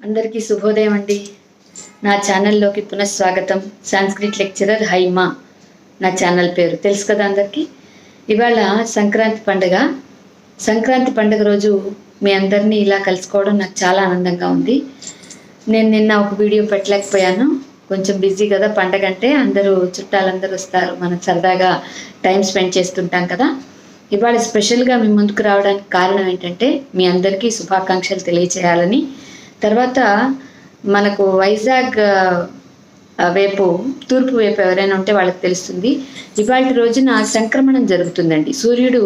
అందరికీ శుభోదయం అండి. నా ఛానల్లోకి పునఃస్వాగతం. సాంస్క్రిట్ లెక్చరర్ హైమా నా ఛానల్ పేరు తెలుసు కదా అందరికీ. ఇవాళ సంక్రాంతి పండుగ రోజు మీ అందరినీ ఇలా కలుసుకోవడం నాకు చాలా ఆనందంగా ఉంది. నేను నిన్న ఒక వీడియో పెట్టలేకపోయాను, కొంచెం బిజీ కదా. పండగ అంటే అందరూ చుట్టాలందరూ వస్తారు, మనం సరదాగా టైం స్పెండ్ చేస్తుంటాం కదా. ఇవాళ స్పెషల్గా మీ ముందుకు రావడానికి కారణం ఏంటంటే మీ అందరికీ శుభాకాంక్షలు తెలియచేయాలని. తర్వాత మనకు వైజాగ్ వైపు తూర్పు వైపు ఎవరైనా ఉంటే వాళ్ళకి తెలుస్తుంది, ఇవాళ రోజున సంక్రమణం జరుగుతుందండి. సూర్యుడు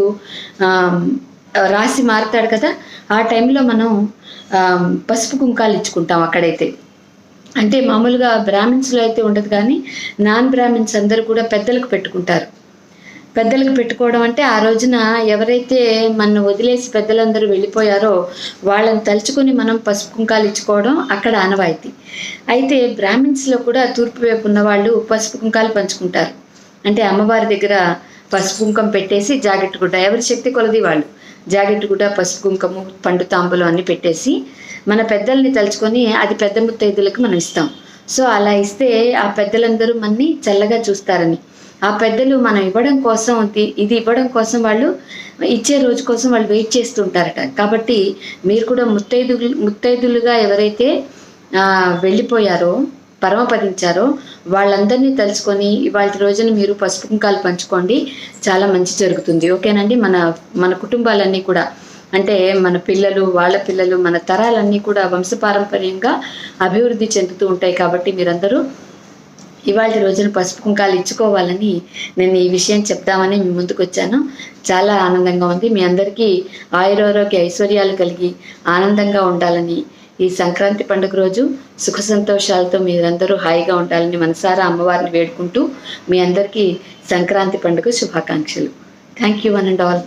రాశి మారుతాడు కదా, ఆ టైంలో మనం పసుపు కుంకాలు ఇచ్చుకుంటాం. అక్కడైతే అంటే మామూలుగా బ్రాహ్మిన్స్లో అయితే ఉండదు, కానీ నాన్ బ్రాహ్మిన్స్ అందరూ కూడా పెద్దలకు పెట్టుకుంటారు. పెద్దలకు పెట్టుకోవడం అంటే ఆ రోజున ఎవరైతే మన వదిలేసి పెద్దలందరూ వెళ్ళిపోయారో వాళ్ళని తలుచుకొని మనం పసుపు కుంకాలు ఇచ్చుకోవడం అక్కడ ఆనవాయితీ. అయితే బ్రాహ్మిన్స్లో కూడా తూర్పు వైపు ఉన్న వాళ్ళు పసుపు కుంకాలు పంచుకుంటారు. అంటే అమ్మవారి దగ్గర పసుపు కుంకం పెట్టేసి జాకెట్ గుడ్డ, ఎవరి శక్తి కొలది వాళ్ళు జాకెట్ గుడ్డ, పసుపు కుంకము, పండు తాంబూలం అన్నీ పెట్టేసి మన పెద్దల్ని తలుచుకొని అది పెద్ద ముత్తైదులకు మనం ఇస్తాం. సో అలా ఇస్తే ఆ పెద్దలందరూ మనని చల్లగా చూస్తారని, ఆ పెద్దలు మనం ఇవ్వడం కోసం, ఇది ఇవ్వడం కోసం, వాళ్ళు ఇచ్చే రోజు కోసం వాళ్ళు వెయిట్ చేస్తుంటారట. కాబట్టి మీరు కూడా ముత్తైదులుగా ఎవరైతే వెళ్ళిపోయారో, పరమపదించారో వాళ్ళందరినీ తలుచుకొని ఇవాళ రోజున మీరు పసుపు కుంకాలు పంచుకోండి, చాలా మంచి జరుగుతుంది. ఓకేనండి. మన కుటుంబాలన్నీ కూడా, అంటే మన పిల్లలు, వాళ్ళ పిల్లలు, మన తరాలన్నీ కూడా వంశపారంపర్యంగా అభివృద్ధి చెందుతూ ఉంటాయి. కాబట్టి మీరందరూ ఇవాళ రోజున పసుపు కుంకాలు ఇచ్చుకోవాలని నేను ఈ విషయం చెప్దామని మీ ముందుకు వచ్చాను. చాలా ఆనందంగా ఉంది. మీ అందరికీ ఆయురారోగ్య ఐశ్వర్యాలు కలిగి ఆనందంగా ఉండాలని, ఈ సంక్రాంతి పండుగ రోజు సుఖ సంతోషాలతో మీరందరూ హాయిగా ఉండాలని మనసారా అమ్మవారిని వేడుకుంటూ మీ అందరికీ సంక్రాంతి పండుగ శుభాకాంక్షలు. Thank you one and all.